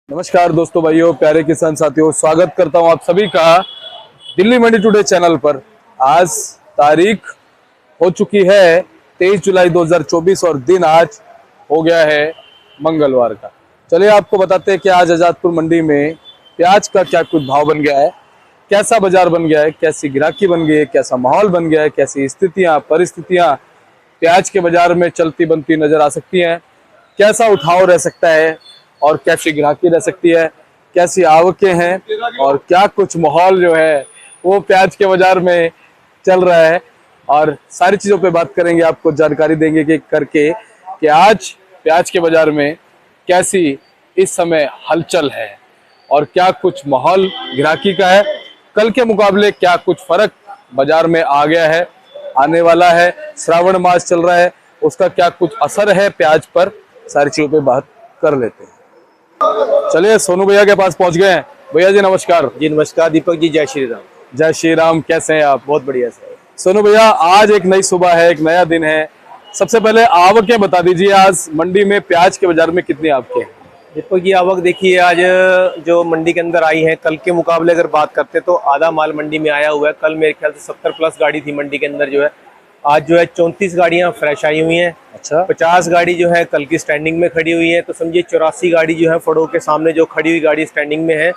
नमस्कार दोस्तों, भाइयों, प्यारे किसान साथियों, स्वागत करता हूं आप सभी का दिल्ली मंडी टुडे चैनल पर। आज तारीख हो चुकी है 23 जुलाई 2024 और दिन आज हो गया है मंगलवार का। चलिए आपको बताते हैं कि आज आजादपुर मंडी में प्याज का क्या कुछ भाव बन गया है, कैसा बाजार बन गया है, कैसी ग्राहकी बन गई है, कैसा माहौल बन गया है, कैसी स्थितियां परिस्थितियां प्याज के बाजार में चलती बनती नजर आ सकती हैं, कैसा उठाव रह सकता है और कैसी ग्राहकी रह सकती है, कैसी आवकें हैं और क्या कुछ माहौल जो है वो प्याज के बाजार में चल रहा है, और सारी चीजों पे बात करेंगे, आपको जानकारी देंगे कि आज प्याज के बाजार में कैसी इस समय हलचल है और क्या कुछ माहौल ग्राहकी का है, कल के मुकाबले क्या कुछ फर्क बाजार में आ गया है, आने वाला है, श्रावण मास चल रहा है, उसका क्या कुछ असर है प्याज पर, सारी चीजों पे बात कर लेते हैं। चलिए सोनू भैया के पास पहुंच गए हैं। भैया जी नमस्कार। जी नमस्कार दीपक जी, जय श्री राम। जय श्री राम, कैसे हैं आप? बहुत बढ़िया सर। सोनू भैया, आज एक नई सुबह है, एक नया दिन है। सबसे पहले आवकें बता दीजिए, आज मंडी में प्याज के बाजार में कितनी आवकें हैं? दीपक जी, आवक देखिए आज जो मंडी के अंदर आई है, कल के मुकाबले अगर बात करते तो आधा माल मंडी में आया हुआ है। कल मेरे ख्याल से 70 प्लस गाड़ी थी मंडी के अंदर जो है। आज जो है 34 गाड़ियां फ्रेश आई हुई हैं। अच्छा। 50 गाड़ी जो है कल की स्टैंडिंग में खड़ी हुई है, तो समझिए 84 गाड़ी जो है फड़ों के सामने जो खड़ी हुई गाड़ी स्टैंडिंग में है।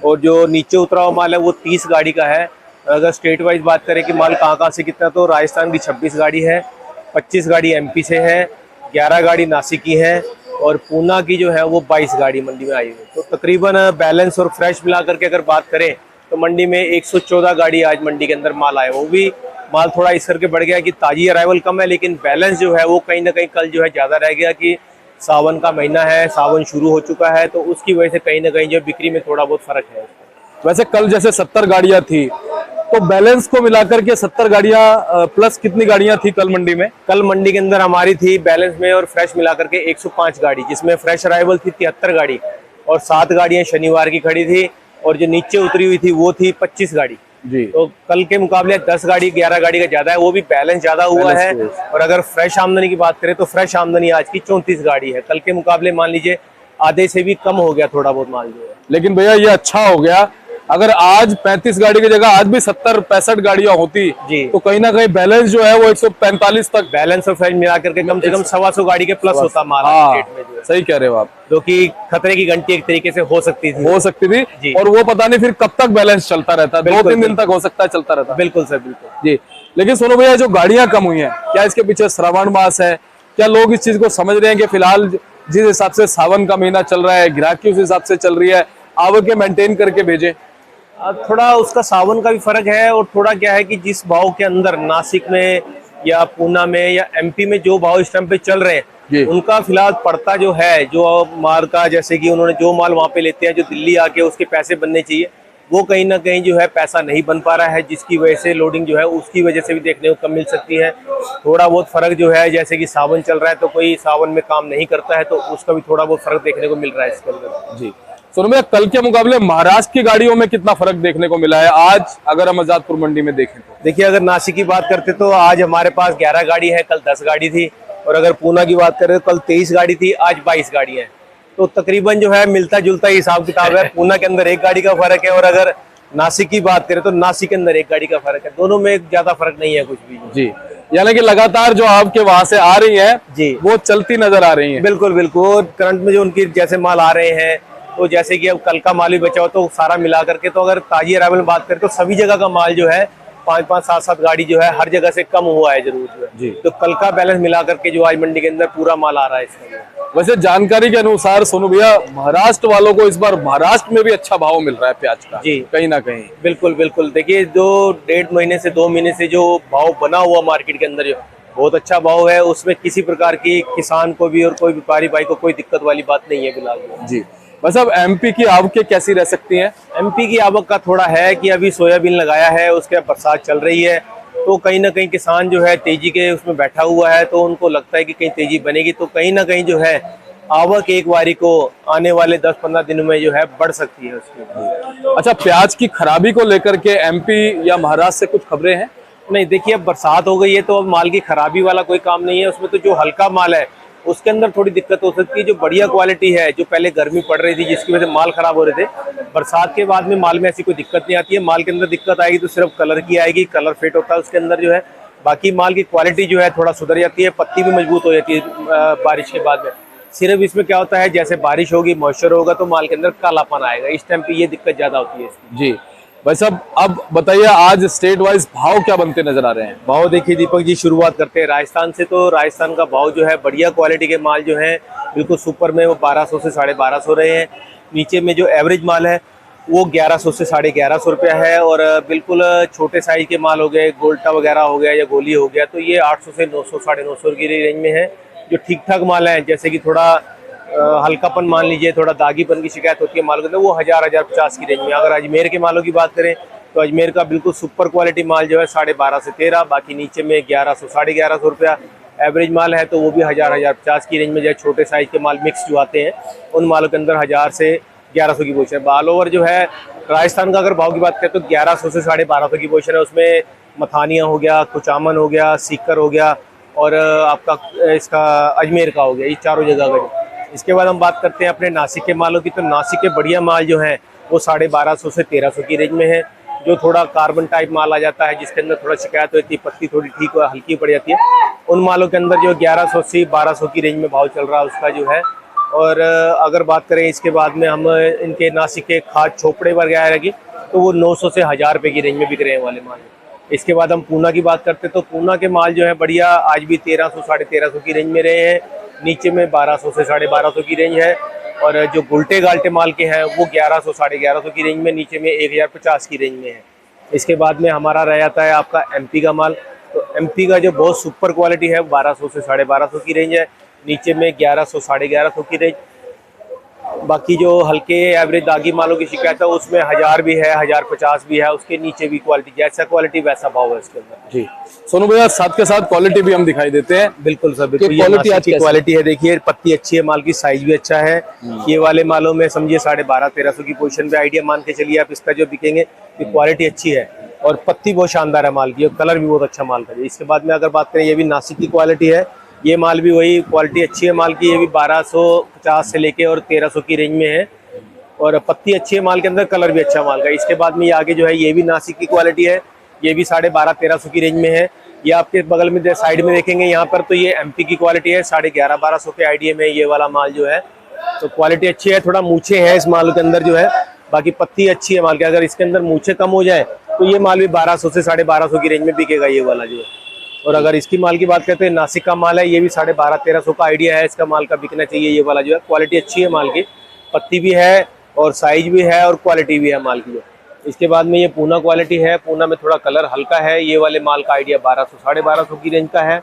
और जो नीचे उतरा हुआ माल है वो 30 गाड़ी का है। अगर स्टेट वाइज बात करें कि माल कहाँ से कितना, तो राजस्थान की 26 गाड़ी है, 25 गाड़ी एमपी से है, 11 गाड़ी नासिक की है और पूना की जो है वो 22 गाड़ी मंडी में आई हुई है। तो तकरीबन बैलेंस और फ्रेश मिला करके अगर बात करें तो मंडी में 114 गाड़ी आज मंडी के अंदर माल आया। वो भी माल थोड़ा इस करके बढ़ गया कि ताजी अराइवल कम है, लेकिन बैलेंस जो है वो कहीं ना कहीं कल जो है ज़्यादा रह गया कि सावन का महीना है, सावन शुरू हो चुका है, तो उसकी वजह से कहीं ना कहीं जो बिक्री में थोड़ा बहुत फर्क है। वैसे कल जैसे 70 गाड़ियां थी, तो बैलेंस को मिलाकर के 70 गाड़ियां प्लस कितनी गाड़ियां थी कल मंडी में? कल मंडी के अंदर हमारी थी बैलेंस में और फ्रेश मिला करके 105 गाड़ी, जिसमें फ्रेश अराइवल थी 73 गाड़ी और 7 गाड़ियां शनिवार की खड़ी थी, और जो नीचे उतरी हुई थी वो थी 25 गाड़ी जी। तो कल के मुकाबले 10 गाड़ी 11 गाड़ी का ज्यादा है, वो भी बैलेंस ज्यादा हुआ है। और अगर फ्रेश आमदनी की बात करें तो फ्रेश आमदनी आज की 34 गाड़ी है। कल के मुकाबले मान लीजिए आधे से भी कम हो गया थोड़ा बहुत माल जो है। लेकिन भैया ये अच्छा हो गया, अगर आज 35 गाड़ी की जगह आज भी 70-65 गाड़ियां होती जी, तो कहीं ना कहीं बैलेंस जो है वो 145 तक बैलेंस और फ्रेश मिला करके कम से कम 125 गाड़ी के प्लस होता माल हाँ, में जो है। सही कह रहे हो आप, जो कि खतरे की घंटी एक तरीके से हो सकती थी और वो पता नहीं फिर कब तक बैलेंस चलता रहता है, 2-3 दिन तक हो सकता है चलता रहता है। बिल्कुल सर, बिल्कुल जी। लेकिन सोनू भैया, जो गाड़ियां कम हुई हैं, क्या इसके पीछे श्रावण मास है? क्या लोग इस चीज को समझ रहे हैं कि फिलहाल जिस हिसाब से सावन का महीना चल रहा है, ग्राहकी उस हिसाब से चल रही है, आवकें मेंटेन करके भेजे? थोड़ा उसका सावन का भी फर्क है, और थोड़ा क्या है कि जिस भाव के अंदर नासिक में या पूना में या एमपी में जो भाव इस टाइम पे चल रहे हैं, उनका फिलहाल पड़ता जो है, जो माल का, जैसे कि उन्होंने जो माल वहां पे लेते हैं, जो दिल्ली आके उसके पैसे बनने चाहिए, वो कहीं ना कहीं जो है पैसा नहीं बन पा रहा है, जिसकी वजह से लोडिंग जो है उसकी वजह से भी देखने को कम मिल सकती है। थोड़ा बहुत फर्क जो है, जैसे कि सावन चल रहा है तो कोई सावन में काम नहीं करता है, तो उसका भी थोड़ा बहुत फर्क देखने को मिल रहा है इसके अंदर। जी। सोनू भैया, कल के मुकाबले महाराष्ट्र की गाड़ियों में कितना फर्क देखने को मिला है आज, अगर हम आजादपुर मंडी में देखें तो? देखिए, अगर नासिक की बात करते तो आज हमारे पास 11 गाड़ी है, कल 10 गाड़ी थी। और अगर पूना की बात करें तो कल 23 गाड़ी थी, आज 22 गाड़ी है। तो तकरीबन जो है मिलता जुलता हिसाब किताब है। पूना के अंदर 1 गाड़ी का फर्क है, और अगर नासिक की बात करें तो नासिक के अंदर 1 गाड़ी का फर्क है। दोनों में ज्यादा फर्क नहीं है कुछ भी जी। यानी कि लगातार जो आपके वहां से आ रही है जी, वो चलती नजर आ रही है। बिल्कुल बिल्कुल। करंट में जो उनकी जैसे माल आ रहे हैं, तो जैसे कि अब कल का माल भी बचा हो तो सारा मिला करके, तो अगर ताजी अराइवल में बात करें तो सभी जगह का माल जो है 5-5, 7-7 गाड़ी जो है हर जगह से कम हुआ है जरूर जो है जी। तो कल का बैलेंस मिला करके जो आज मंडी के अंदर पूरा माल आ रहा है इसमें। वैसे जानकारी के अनुसार सोनू भैया, महाराष्ट्र वालों को इस बार महाराष्ट्र में भी अच्छा भाव मिल रहा है प्याज का जी, कहीं ना कहीं। बिल्कुल बिल्कुल। देखिए, जो 1.5 महीने से 2 महीने से जो भाव बना हुआ मार्केट के अंदर, जो बहुत अच्छा भाव है, उसमें किसी प्रकार की किसान को भी और कोई व्यापारी भाई को कोई दिक्कत वाली बात नहीं है फिलहाल जी। बस अब एमपी की आवकें कैसी रह सकती हैं? एमपी की आवक का थोड़ा है कि अभी सोयाबीन लगाया है, उसके बरसात चल रही है, तो कहीं ना कहीं किसान जो है तेजी के उसमें बैठा हुआ है, तो उनको लगता है कि कहीं तेजी बनेगी, तो कहीं ना कहीं जो है आवक एक बारी को आने वाले 10-15 दिनों में जो है बढ़ सकती है उसकी। अच्छा, प्याज की खराबी को लेकर के एमपी या महाराष्ट्र से कुछ खबरें हैं? नहीं, देखिए, अब बरसात हो गई है तो अब माल की खराबी वाला कोई काम नहीं है उसमें। तो जो हल्का माल है उसके अंदर थोड़ी दिक्कत हो सकती है। जो बढ़िया क्वालिटी है, जो पहले गर्मी पड़ रही थी जिसकी वजह से माल खराब हो रहे थे, बरसात के बाद में माल में ऐसी कोई दिक्कत नहीं आती है। माल के अंदर दिक्कत आएगी तो सिर्फ कलर की आएगी, कलर फिट होता है उसके अंदर जो है। बाकी माल की क्वालिटी जो है थोड़ा सुधर जाती है, पत्ती भी मजबूत हो जाती है बारिश के बाद में। सिर्फ इसमें क्या होता है, जैसे बारिश होगी, मॉइस्चर होगा तो माल के अंदर कालापन आएगा, इस टाइम पे ये दिक्कत ज्यादा होती है इसकी। जी भाई साहब, अब बताइए आज स्टेट वाइज भाव क्या बनते नजर आ रहे हैं? भाव देखिए दीपक जी, शुरुआत करते हैं राजस्थान से। तो राजस्थान का भाव जो है, बढ़िया क्वालिटी के माल जो है बिल्कुल सुपर में, वो 1200 से 1250 रहे हैं। नीचे में जो एवरेज माल है वो 1100 से 1150 रुपया है। और बिल्कुल छोटे साइज के माल हो गए, गोल्टा वगैरह हो गया या गोली हो गया, तो ये 800 से 900 950 की रेंज में है। जो ठीक ठाक माल है, जैसे कि थोड़ा हल्कापन मान लीजिए, थोड़ा दागीपन की शिकायत होती है माल के अंदर, वो 1050 की रेंज में। अगर अजमेर के मालों की बात करें तो अजमेर का बिल्कुल सुपर क्वालिटी माल जो है 12.5 से 13, बाकी नीचे में 1100 1150 रुपया। एवरेज माल है तो वो भी 1050 की रेंज में जो है। छोटे साइज के माल मिक्स जो आते हैं उन मालों के अंदर 1000 से 1100 की पोजीशन है। ऑल ओवर जो है राजस्थान का अगर भाव की बात करें तो 1100 से 1250 की पोजीशन है। उसमें मथानिया हो गया, कुचामन हो गया, सीकर हो गया और आपका इसका अजमेर का हो गया, ये चारों जगह का। इसके बाद हम बात करते हैं अपने नासिक के मालों की। तो नासिक के बढ़िया माल जो है वो 1250 से 1300 की रेंज में है। जो थोड़ा कार्बन टाइप माल आ जाता है, जिसके अंदर थोड़ा शिकायत होती है, पत्ती थोड़ी ठीक हल्की पड़ जाती है, उन मालों के अंदर जो 1100 से 1200 की रेंज में भाव चल रहा है उसका जो है। और अगर बात करें इसके बाद में हम इनके नासिक के खाद छोपड़े वगैरह की, तो वो 900 से 1000 रुपये की रेंज में बिक रहे हैं वाले माल। इसके बाद हम पूना की बात करते हैं तो पूना के माल जो है बढ़िया आज भी 1300 1350 की रेंज में रहे हैं। नीचे में 1200 से 1250 की रेंज है। और जो गुलटे गाल्टे माल के हैं वो 1100 1150 की रेंज में, नीचे में 1050 की रेंज में है। इसके बाद में हमारा रह जाता है आपका एमपी का माल। तो एमपी का जो बहुत सुपर क्वालिटी है 1200 से 1250 की रेंज है, नीचे में 1100 1150 की रेंज। बाकी जो हल्के एवरेज दागी मालों की शिकायत है उसमें 1000 भी है, 1050 भी है। उसके नीचे भी क्वालिटी, जैसा क्वालिटी वैसा भाव है इसके अंदर। जी सोनू भैया, साथ के साथ क्वालिटी भी हम दिखाई देते हैं। बिल्कुल सर, बिल्कुल। क्वालिटी अच्छी क्वालिटी है, देखिए पत्ती अच्छी है, माल की साइज भी अच्छा है। ये वाले मालों में समझिए 1250 1300 की पोजीशन पे आइडिया मान के चलिए आप इसका जो बिकेंगे। क्वालिटी अच्छी है और पत्ती बहुत शानदार है माल की, और कलर भी बहुत अच्छा माल का है। इसके बाद में अगर बात करें, ये भी नासिक की क्वालिटी है। ये माल भी वही क्वालिटी अच्छी है माल की, ये भी 1250 से लेके और 1300 की रेंज में है। और पत्ती अच्छी है माल के अंदर, कलर भी अच्छा माल का। इसके बाद में ये आगे जो है ये भी नासिक की क्वालिटी है, ये भी 1250 1300 की रेंज में है। ये आपके बगल में साइड में देखेंगे यहाँ पर, तो ये एमपी की क्वालिटी है, 1150 1200 के आइडिया में ये वाला माल जो है। तो क्वालिटी अच्छी है, थोड़ा मूछे है इस माल के अंदर जो है, बाकी पत्ती अच्छी है माल की। अगर इसके अंदर मूछे कम हो जाए तो ये माल भी 1200 से 1250 की रेंज में बिकेगा ये वाला जो है। और अगर इसकी माल की बात करते हैं, नासिक का माल है, ये भी 1250 1300 का आइडिया है इसका माल का बिकना चाहिए ये वाला जो है। क्वालिटी अच्छी है माल की, पत्ती भी है और साइज भी है और क्वालिटी भी है माल की जो। इसके बाद में ये पूना क्वालिटी है, पूना में थोड़ा कलर हल्का है। ये वाले माल का आइडिया 1200 1250 की रेंज का है।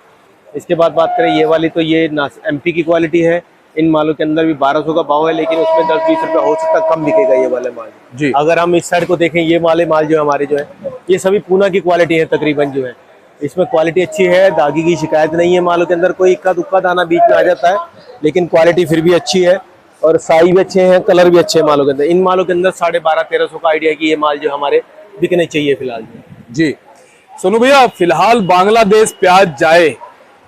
इसके बाद बात करें ये वाली, तो ये एमपी की क्वालिटी है। इन मालों के अंदर भी 1200 का भाव है, लेकिन उसमें 10-20 रुपया हो सकता है कम बिकेगा ये वाले माल जी। अगर हम इस साइड को देखें, ये वाले माल जो है हमारे जो है, ये सभी पूना की क्वालिटी है तकरीबन जो है। इसमें क्वालिटी अच्छी है, दागी की शिकायत नहीं है मालों के अंदर। कोई इक्का दुक्का दाना बीच में आ जाता है, लेकिन क्वालिटी फिर भी अच्छी है और साइज भी अच्छे हैं, कलर भी अच्छे हैं मालों के अंदर। इन मालों के अंदर 1250 1300 का आइडिया की ये माल जो हमारे बिकने चाहिए फिलहाल जी। सोनू भैया, फिलहाल बांग्लादेश प्याज जाए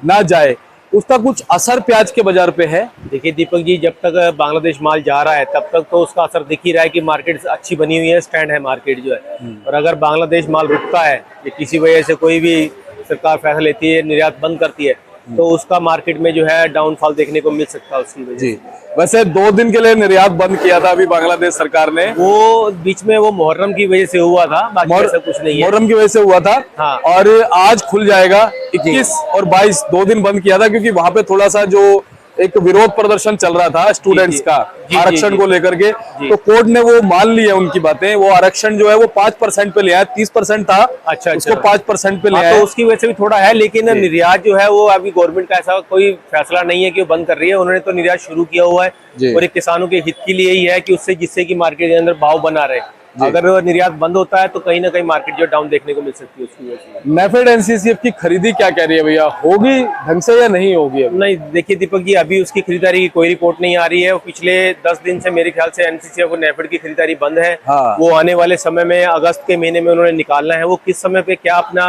ना जाए, उसका कुछ असर प्याज के बाजार पे है? देखिए दीपक जी, जब तक बांग्लादेश माल जा रहा है तब तक तो उसका असर दिख ही रहा है कि मार्केट अच्छी बनी हुई है, स्टैंड है मार्केट जो है। और अगर बांग्लादेश माल रुकता है या किसी वजह से कोई भी सरकार फैसला लेती है, निर्यात बंद करती है, तो उसका मार्केट में जो है डाउनफॉल देखने को मिल सकता है उसकी वजह जी। वैसे 2 दिन के लिए निर्यात बंद किया था अभी बांग्लादेश सरकार ने, वो बीच में वो मुहर्रम की वजह से हुआ था, बाकी ऐसा कुछ नहीं है। मुहर्रम की वजह से हुआ था। हाँ। और आज खुल जाएगा 21 और 22, 2 दिन बंद किया था क्योंकि वहां पे थोड़ा सा जो एक विरोध प्रदर्शन चल रहा था स्टूडेंट्स का आरक्षण को लेकर के, तो कोर्ट ने वो मान ली है उनकी बातें। वो आरक्षण जो है वो 5% पे ले आया, 30% था, अच्छा, उसको 5% पे ले आया। तो उसकी वजह से भी थोड़ा है, लेकिन निर्यात जो है वो अभी गवर्नमेंट का ऐसा कोई फैसला नहीं है कि वो बंद कर रही है। उन्होंने तो निर्यात शुरू किया हुआ है और एक किसानों के हित के लिए ही है कि उससे जिससे कि मार्केट के अंदर भाव बना रहे। अगर निर्यात बंद होता है तो कहीं ना कहीं मार्केट जो डाउन देखने को मिल सकती है उसकी वजह से। नेफेड एनसीसीएफ की खरीदी क्या कह रही है भैया, होगी ढंग से या नहीं होगी? नहीं, देखिए दीपक जी, अभी उसकी खरीदारी की कोई रिपोर्ट नहीं आ रही है। पिछले 10 दिन से मेरे ख्याल से एनसीसीएफ और नेफेड की खरीदारी बंद है। हाँ। वो आने वाले समय में अगस्त के महीने में उन्होंने निकालना है। वो किस समय पे क्या अपना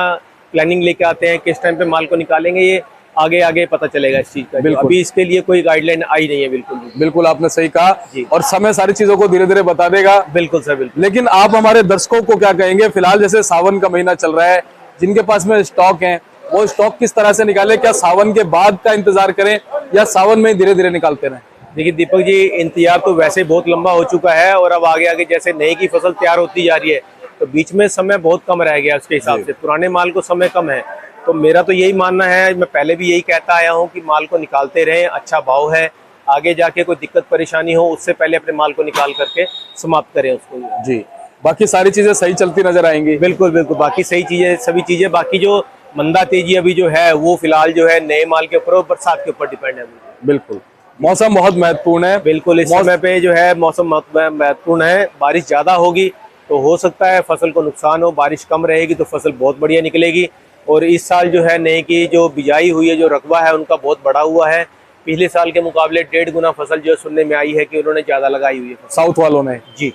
प्लानिंग लेके आते हैं, किस टाइम पे माल को निकालेंगे, ये आगे आगे पता चलेगा इस चीज का। बिल्कुल। अभी इसके लिए कोई गाइडलाइन आई नहीं है बिल्कुल भी। बिल्कुल आपने सही कहा जी। और समय सारी चीजों को धीरे धीरे बता देगा। बिल्कुल सर, बिल्कुल। लेकिन आप हमारे दर्शकों को क्या कहेंगे, फिलहाल जैसे सावन का महीना चल रहा है, जिनके पास में स्टॉक है वो स्टॉक किस तरह से निकाले? क्या सावन के बाद का इंतजार करें या सावन में धीरे धीरे निकालते रहें? देखिए दीपक जी, इंतजार तो वैसे बहुत लंबा हो चुका है और अब आगे आगे जैसे नई की फसल तैयार होती जा रही है तो बीच में समय बहुत कम रह गया उसके हिसाब से, पुराने माल को समय कम है। तो मेरा तो यही मानना है, मैं पहले भी यही कहता आया हूँ कि माल को निकालते रहें, अच्छा भाव है, आगे जाके कोई दिक्कत परेशानी हो उससे पहले अपने माल को निकाल करके समाप्त करें उसको। जी, बाकी सारी चीजें सही चलती नजर आएंगी। बिल्कुल बिल्कुल, बाकी सही चीजें, सभी चीजें, बाकी जो मंदा तेजी अभी जो है वो फिलहाल जो है नए माल के ऊपर और बरसात के ऊपर डिपेंड है। बिल्कुल, मौसम बहुत महत्वपूर्ण है। बिल्कुल, इस समय पे जो है मौसम महत्वपूर्ण है। बारिश ज्यादा होगी तो हो सकता है फसल को नुकसान हो, बारिश कम रहेगी तो फसल बहुत बढ़िया निकलेगी। और इस साल जो है नए की जो बिजाई हुई है, जो रकबा है उनका बहुत बड़ा हुआ है। पिछले साल के मुकाबले 1.5 गुना फसल जो सुनने में आई है कि उन्होंने ज्यादा लगाई हुई है साउथ वालों ने। जी।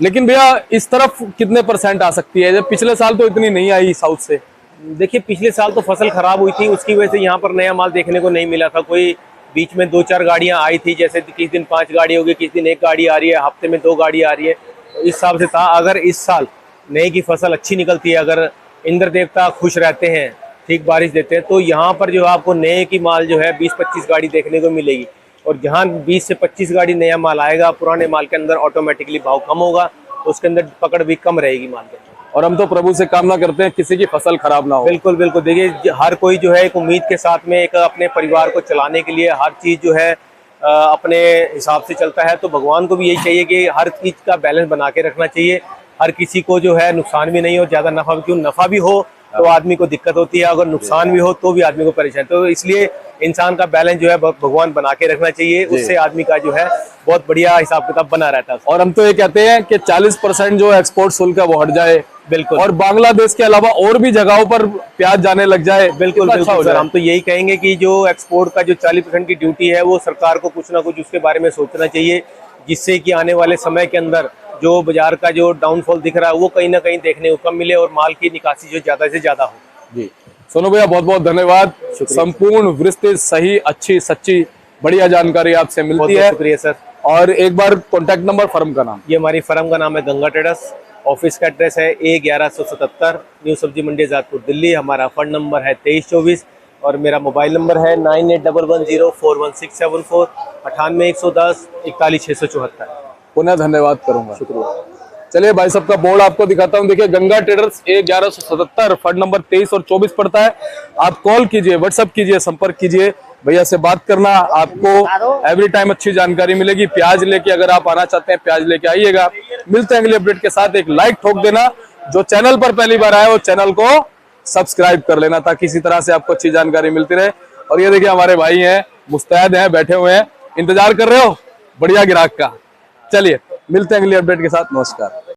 लेकिन भैया इस तरफ कितने % आ सकती है? जब पिछले साल तो इतनी नहीं आई साउथ से। देखिए पिछले साल तो फसल खराब हुई थी, उसकी वजह से यहाँ पर नया माल देखने को नहीं मिला था। कोई बीच में 2-4 गाड़ियां आई थी, जैसे किस दिन 5 गाड़ी होगी, किस दिन 1 गाड़ी आ रही है, हफ्ते में 2 गाड़ी आ रही है। तो इस हिसाब से था। अगर इस साल नए की फसल अच्छी निकलती है, अगर इंद्र देवता खुश रहते हैं, ठीक बारिश देते हैं, तो यहाँ पर जो आपको नए की माल जो है 20-25 गाड़ी देखने को मिलेगी। और जहाँ 20 से 25 गाड़ी नया माल आएगा, पुराने माल के अंदर ऑटोमेटिकली भाव कम होगा, उसके अंदर पकड़ भी कम रहेगी माल के अंदर। और हम तो प्रभु से कामना करते हैं किसी की फसल खराब ना हो। बिल्कुल बिल्कुल, देखिए हर कोई जो है एक उम्मीद के साथ में एक अपने परिवार को चलाने के लिए हर चीज जो है अपने हिसाब से चलता है। तो भगवान को भी यही चाहिए कि हर चीज का बैलेंस बना के रखना चाहिए। हर किसी को जो है नुकसान भी नहीं हो, ज्यादा नफा भी, क्यों नफा भी हो तो आदमी को दिक्कत होती है, अगर नुकसान भी हो तो भी आदमी को परेशान। तो इसलिए इंसान का बैलेंस जो है भगवान बना के रखना चाहिए, उससे आदमी का जो है बहुत बढ़िया हिसाब किताब बना रहता है। और हम तो ये कहते हैं कि 40% जो एक्सपोर्ट शुल्क है वो हट जाए। बिल्कुल। और बांग्लादेश के अलावा और भी जगहों पर प्याज जाने लग जाए। बिल्कुल अच्छा हो बिल्कुल सर, जाए। हम तो यही कहेंगे कि जो एक्सपोर्ट का जो 40% की ड्यूटी है वो सरकार को कुछ ना कुछ उसके बारे में सोचना चाहिए, जिससे कि आने वाले समय के अंदर जो बाजार का जो डाउनफॉल दिख रहा है वो कहीं ना कहीं देखने को कम मिले और माल की निकासी जो ज्यादा से ज्यादा हो। जी सोनू भैया बहुत बहुत धन्यवाद। संपूर्ण विस्तृत सही अच्छी सच्ची बढ़िया जानकारी आपसे मिलती है। शुक्रिया सर। और एक बार कॉन्टैक्ट नंबर, फर्म का नाम। ये हमारी फर्म का नाम है गंगा ट्रेडर्स। ऑफिस का एड्रेस है A1177 न्यू सब्जी मंडी आजादपुर दिल्ली। हमारा फंड नंबर है 2324 और मेरा मोबाइल नंबर है 9811041674 98 110 41 674। पुनः धन्यवाद करूंगा। शुक्रिया। चलिए भाई साहब का बोर्ड आपको दिखाता हूं। देखिए Ganga traders A1177 fund number 23 और 24 पड़ता है। आप कॉल कीजिए, व्हाट्सएप कीजिए, संपर्क कीजिए, भैया से बात करना। आपको एवरी टाइम अच्छी जानकारी मिलेगी। प्याज लेके अगर आप आना चाहते हैं प्याज लेके आइएगा। मिलते हैं अगले अपडेट के साथ। एक लाइक ठोक देना, जो चैनल पर पहली बार आया वो चैनल को सब्सक्राइब कर लेना ताकि इसी तरह से आपको अच्छी जानकारी मिलती रहे। और ये देखिए हमारे भाई हैं, मुस्तैद हैं, बैठे हुए हैं, इंतजार कर रहे हो बढ़िया ग्राहक का। चलिए मिलते हैं अगली अपडेट के साथ। नमस्कार।